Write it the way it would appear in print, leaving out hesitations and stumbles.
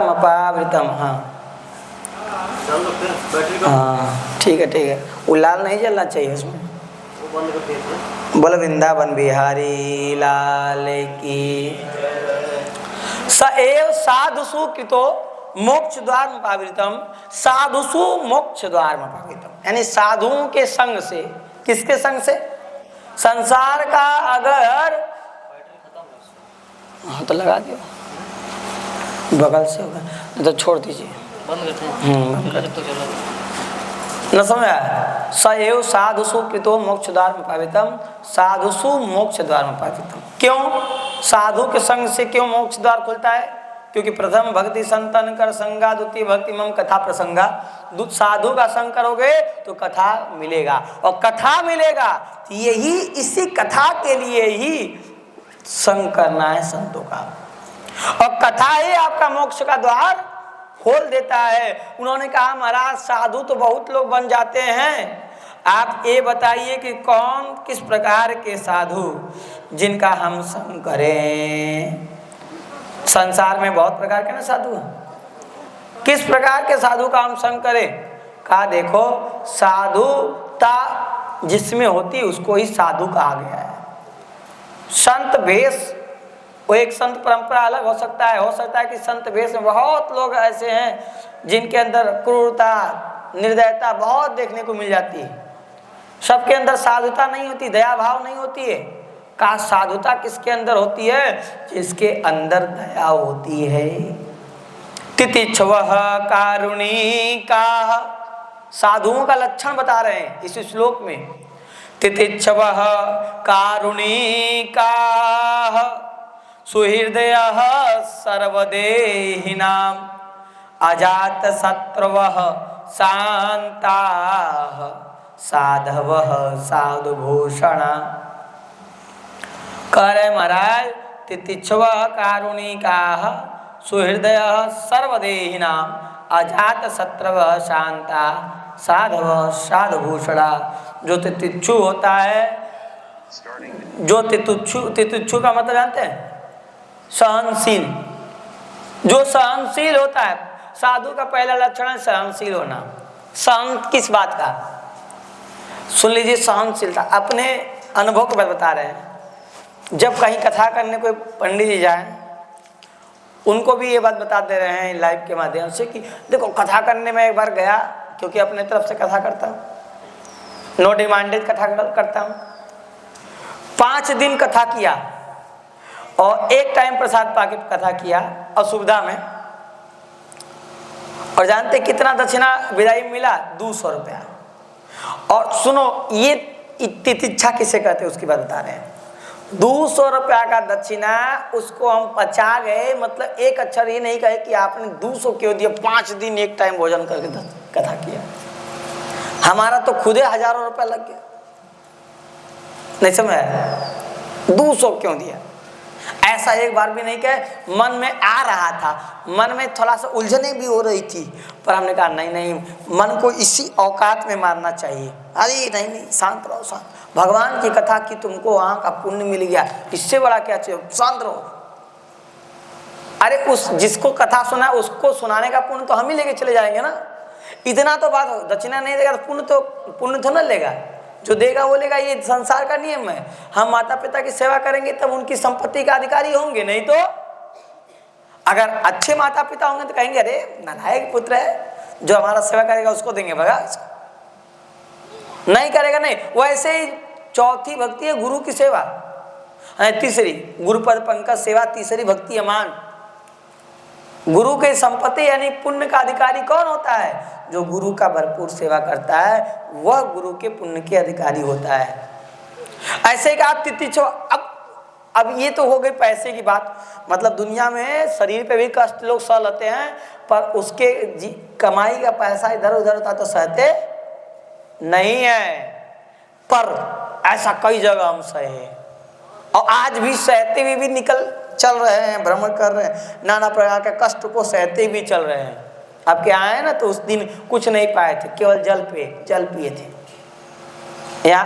अपावृतम। हाँ हाँ ठीक है। वो लाल नहीं जलना चाहिए उसमें। बोल वृंदावन बिहारी लाल की। स एव साधुसु कृतो मोक्ष द्वार पावितम। साधुसु मोक्ष द्वार पावितम, यानी साधुओं के संग से। किसके संग से? संसार का अगर हाँ तो लगा दियो, बगल से होगा नहीं तो छोड़ दीजिए। न समझ आया? स एव साधुसु कृतो मोक्ष द्वार में पावितम। साधुसु मोक्ष द्वार में पावितम। क्यों? साधु के संग से क्यों मोक्ष द्वार खुलता है? क्योंकि प्रथम भक्ति संतन कर संगा, द्वितीय भक्ति मम कथा प्रसंगा। साधु का संग करोगे तो कथा मिलेगा, और कथा मिलेगा तो यही इसी कथा के लिए ही संग करना है संतों का, और कथा ही आपका मोक्ष का द्वार खोल देता है। उन्होंने कहा महाराज साधु तो बहुत लोग बन जाते हैं, आप ये बताइए कि कौन किस प्रकार के साधु जिनका हम संग करें। संसार में बहुत प्रकार के ना साधु हैं, किस प्रकार के साधु का हम संग करें? कहा देखो साधुता जिसमें होती उसको ही साधु कहा गया है। संत भेष, वो एक संत परंपरा अलग हो सकता है कि संत भेष में बहुत लोग ऐसे हैं जिनके अंदर क्रूरता निर्दयता बहुत देखने को मिल जाती है। सबके अंदर साधुता नहीं होती, दया भाव नहीं होती है। का साधुता किसके अंदर होती है? जिसके अंदर दया होती है। तितिक्षवः कारुणिका, साधुओं का लक्षण बता रहे हैं इस श्लोक में। तितिक्षवः कारुणिका सुहृदयः सर्वदेहिनां अजात शत्रवः शान्ताः साधवः साधुभूषणा। कह रहे महाराज तितिक्षवः कारुणिकाः सुहृदयः सर्वदेहिनां अजात शत्रवः शांता साधवः साधुभूषणा। जो तितिक्षु होता है, जो तितिक्षु का मतलब जानते हैं? सहनशील। जो सहनशील होता है, साधु का पहला लक्षण है सहनशील होना। सहन किस बात का? सुन लीजिए, सहनशीलता अपने अनुभव को बता रहे हैं। जब कहीं कथा करने कोई पंडित जी जाए, उनको भी ये बात बता दे रहे हैं लाइव के माध्यम से कि देखो कथा करने में एक बार गया, क्योंकि अपने तरफ से कथा करता हूँ, नो डिमांडेड कथा करता हूँ। 5 दिन कथा किया और एक टाइम प्रसाद पाके कथा किया असुविधा में, और जानते कितना दक्षिणा विदाई मिला? 200 रुपया। और सुनो ये तितिक्षा किसे कहते हैं उसकी बात बता रहे हैं। 200 रुपया का दक्षिणा, उसको हम पचा गए। मतलब एक अक्षर ये नहीं कहे कि आपने 200 क्यों दिया, 5 दिन एक टाइम भोजन करके कथा किया। हमारा तो खुदे हजारों रुपया लग गया। नहीं समझ? 200 क्यों दिया? ऐसा एक बार भी नहीं कहे। मन में आ रहा था, मन में थोड़ा सा उलझने भी हो रही थी, पर हमने कहा नहीं, मन को इसी औकात में मारना चाहिए। अरे नहीं, शांत रहो, शांत। भगवान की कथा की तुमको वहां का पुण्य मिल गया, इससे बड़ा क्या चाहिए? शांत रहो। अरे उस जिसको कथा सुना उसको सुनाने का पुण्य तो हम ही लेके चले जाएंगे ना। इतना तो बात हो, दक्षिणा नहीं देगा तो पुण्य तो न लेगा। जो देगा वो लेगा, ये संसार का नियम है। हम माता पिता की सेवा करेंगे तब उनकी संपत्ति का अधिकारी होंगे, नहीं तो अगर अच्छे माता पिता होंगे तो कहेंगे अरे नालायक पुत्र है, जो हमारा सेवा करेगा उसको देंगे, भगा नहीं करेगा नहीं। वैसे ही चौथी भक्ति है गुरु की सेवा, तीसरी गुरुपद पंकज सेवा, तीसरी भक्ति अमान। गुरु के संपत्ति यानी पुण्य का अधिकारी कौन होता है? जो गुरु का भरपूर सेवा करता है वह गुरु के पुण्य के अधिकारी होता है। ऐसे का तितिक्षु। अब ये तो हो गई पैसे की बात। मतलब दुनिया में शरीर पे भी कष्ट लोग सह लेते हैं, पर उसके कमाई का पैसा इधर उधर होता तो सहते नहीं है। पर ऐसा कई जगह हम सहे, और आज भी सहते हुए भी निकल चल रहे हैं, भ्रमण कर रहे हैं, नाना प्रकार के कष्ट को सहते भी चल रहे हैं। अब क्या है ना, तो उस दिन कुछ नहीं पाए थे, केवल जल पिए थे।